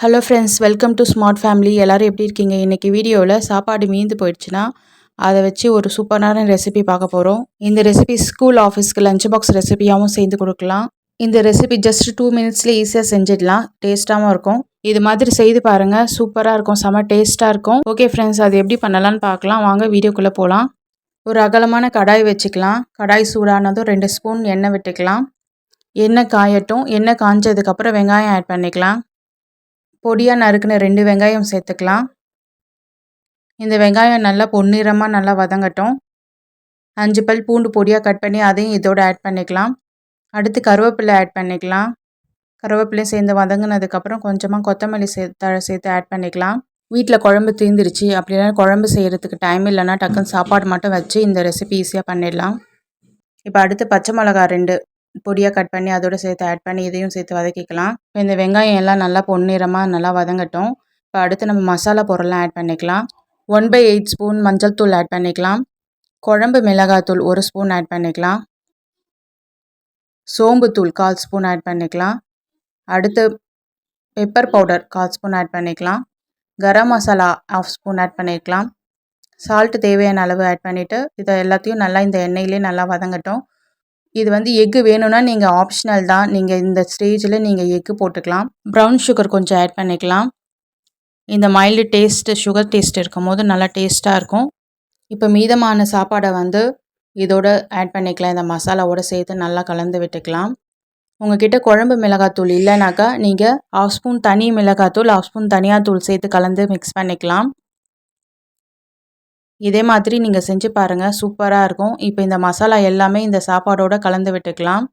Hello friends, welcome to smart family. எல்லோரும் எப்படி இருக்கீங்க? இன்றைக்கி வீடியோவில் சாப்பாடு மீந்து போயிடுச்சுன்னா அதை வச்சு ஒரு சூப்பரான ரெசிபி பார்க்க போகிறோம். இந்த ரெசிபி ஸ்கூல் ஆஃபீஸ்க்கு லஞ்ச் பாக்ஸ் ரெசிபியாகவும் செய்து கொடுக்கலாம். இந்த ரெசிபி ஜஸ்ட் 2 மினிட்ஸில் ஈஸியாக செஞ்சிடலாம். டேஸ்ட்டாகவும் இருக்கும். இது மாதிரி செய்து பாருங்கள், சூப்பராக இருக்கும், செம்ம டேஸ்ட்டாக இருக்கும். ஓகே ஃப்ரெண்ட்ஸ், அது எப்படி பண்ணலான்னு பார்க்கலாம். வாங்க வீடியோக்குள்ளே போகலாம். ஒரு அகலமான கடாய் வச்சுக்கலாம். கடாய் சூடானதும் 2 ஸ்பூன் எண்ணெய் விட்டுக்கலாம். எண்ணெய் காயட்டும். எண்ணெய் காஞ்சதுக்கப்புறம் வெங்காயம் ஆட் பண்ணிக்கலாம். பொடியாக நறுக்குன 2 வெங்காயம் சேர்த்துக்கலாம். இந்த வெங்காயம் நல்லா பொன்னிறமாக நல்லா வதங்கட்டும். 5 பல் பூண்டு பொடியாக கட் பண்ணி அதையும் இதோட ஆட் பண்ணிக்கலாம். அடுத்து கருவேப்பிலை ஆட் பண்ணிக்கலாம். கருவேப்பிலையும் சேர்ந்து வதங்கினதுக்கப்புறம் கொஞ்சமாக கொத்தமல்லி சேர்த்து ஆட் பண்ணிக்கலாம். வீட்டில் குழம்பு தீர்ந்துருச்சு அப்படின்னா குழம்பு செய்கிறதுக்கு டைம் இல்லைன்னா டக்குன்னு சாப்பாடு மட்டும் வச்சு இந்த ரெசிபி ஈஸியாக பண்ணிடலாம். இப்போ அடுத்து பச்சை மிளகா 2 பொடியாக கட் பண்ணி அதோடு சேர்த்து ஆட் பண்ணி இதையும் சேர்த்து வதக்கிக்கலாம். இப்போ இந்த வெங்காயம் எல்லாம் நல்லா பொன்னிறமாக நல்லா வதங்கட்டும். இப்போ அடுத்து நம்ம மசாலா பொருள்லாம் ஆட் பண்ணிக்கலாம். 1/8 ஸ்பூன் மஞ்சள் தூள் ஆட் பண்ணிக்கலாம். குழம்பு மிளகாத்தூள் 1 ஸ்பூன் ஆட் பண்ணிக்கலாம். சோம்புத்தூள் 1/4 ஸ்பூன் ஆட் பண்ணிக்கலாம். அடுத்து பெப்பர் பவுடர் 1/4 ஸ்பூன் ஆட் பண்ணிக்கலாம். கரம் மசாலா 1/2 ஸ்பூன் ஆட் பண்ணிக்கலாம். சால்ட்டு தேவையான அளவு ஆட் பண்ணிவிட்டு இதை எல்லாத்தையும் நல்லா இந்த எண்ணெயிலே நல்லா வதங்கட்டும். இது எக்கு வேணும்னா நீங்கள் ஆப்ஷனல் தான். நீங்கள் இந்த ஸ்டேஜில் நீங்கள் எக்கு போட்டுக்கலாம். ப்ரௌன் சுகர் கொஞ்சம் ஆட் பண்ணிக்கலாம். இந்த மைல்டு டேஸ்ட்டு சுகர் டேஸ்ட் இருக்கும் போது நல்லா டேஸ்ட்டாக இருக்கும். இப்போ மீதமான சாப்பாடை இதோட ஆட் பண்ணிக்கலாம். இந்த மசாலாவோடு சேர்த்து நல்லா கலந்து விட்டுக்கலாம். உங்கள்கிட்ட குழம்பு மிளகாத்தூள் இல்லைனாக்கா நீங்கள் 1/2 ஸ்பூன் தனி மிளகாத்தூள் 1/2 ஸ்பூன் தனியாத்தூள் சேர்த்து கலந்து மிக்ஸ் பண்ணிக்கலாம். இதே மாதிரி நீங்கள் செஞ்சு பாருங்கள், சூப்பராக இருக்கும். இப்போ இந்த மசாலா எல்லாமே இந்த சாப்பாடோடு கலந்து விட்டுக்கலாம்.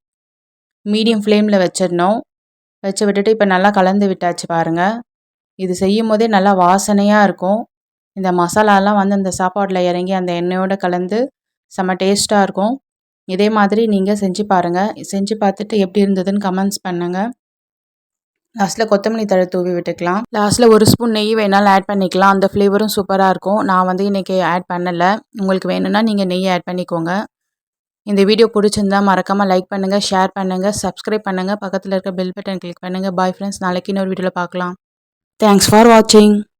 மீடியம் ஃப்ளேமில் வச்சிடணும். வச்சு விட்டுட்டு இப்போ நல்லா கலந்து விட்டாச்சு பாருங்கள். இது செய்யும் போதே நல்லா வாசனையாக இருக்கும். இந்த மசாலாலாம் அந்த சாப்பாடில் இறங்கி அந்த எண்ணெயோடு கலந்து செம்ம டேஸ்ட்டாக இருக்கும். இதே மாதிரி நீங்கள் செஞ்சு பாருங்கள். செஞ்சு பார்த்துட்டு எப்படி இருந்ததுன்னு கமெண்ட்ஸ் பண்ணுங்கள். லாஸ்ட்டில் கொத்தமல்லி தழை தூவி விட்டுக்கலாம். லாஸ்ட்டில் 1 ஸ்பூன் நெய் வேணாலும் ஆட் பண்ணிக்கலாம். அந்த ஃப்ளேவரும் சூப்பராக இருக்கும். நான் இன்றைக்கி ஆட் பண்ணலை. உங்களுக்கு வேணும்னா நீங்கள் நெய் ஆட் பண்ணிக்கோங்க. இந்த வீடியோ பிடிச்சிருந்தா மறக்காமல் லைக் பண்ணுங்கள், ஷேர் பண்ணுங்கள், சப்ஸ்கிரைப் பண்ணுங்கள். பக்கத்தில் இருக்க பெல் பட்டன் கிளிக் பண்ணுங்கள். பாய் ஃப்ரெண்ட்ஸ், நாளைக்கு இன்னொரு வீடியோவில் பார்க்கலாம். தேங்க்ஸ் ஃபார் வாட்சிங்.